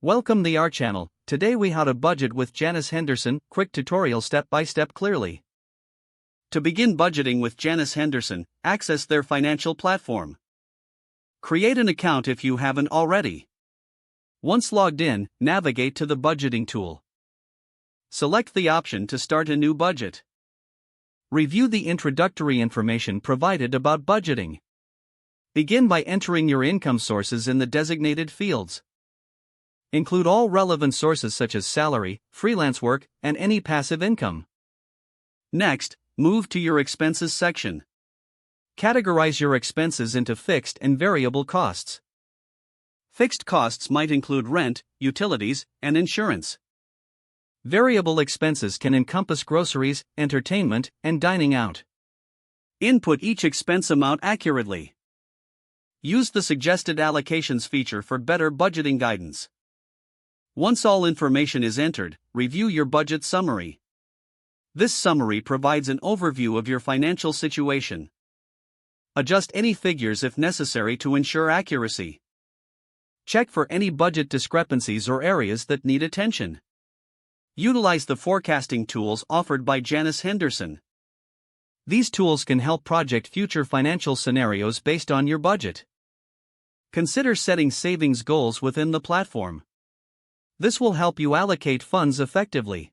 Welcome to our channel. Today we how to budget with Janus Henderson, quick tutorial step by step clearly. To begin budgeting with Janus Henderson, access their financial platform. Create an account if you haven't already. Once logged in, navigate to the budgeting tool. Select the option to start a new budget. Review the introductory information provided about budgeting. Begin by entering your income sources in the designated fields. Include all relevant sources such as salary, freelance work, and any passive income. Next, move to your expenses section. Categorize your expenses into fixed and variable costs. Fixed costs might include rent, utilities, and insurance. Variable expenses can encompass groceries, entertainment, and dining out. Input each expense amount accurately. Use the suggested allocations feature for better budgeting guidance. Once all information is entered, review your budget summary. This summary provides an overview of your financial situation. Adjust any figures if necessary to ensure accuracy. Check for any budget discrepancies or areas that need attention. Utilize the forecasting tools offered by Janus Henderson. These tools can help project future financial scenarios based on your budget. Consider setting savings goals within the platform. This will help you allocate funds effectively.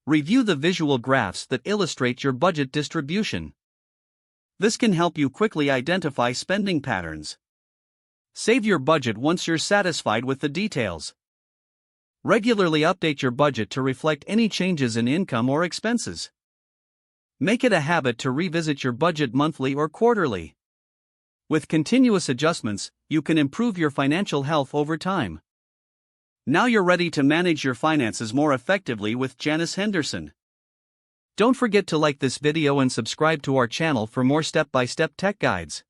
Review the visual graphs that illustrate your budget distribution. This can help you quickly identify spending patterns. Save your budget once you're satisfied with the details. Regularly update your budget to reflect any changes in income or expenses. Make it a habit to revisit your budget monthly or quarterly. With continuous adjustments, you can improve your financial health over time. Now you're ready to manage your finances more effectively with Janus Henderson. Don't forget to like this video and subscribe to our channel for more step-by-step tech guides.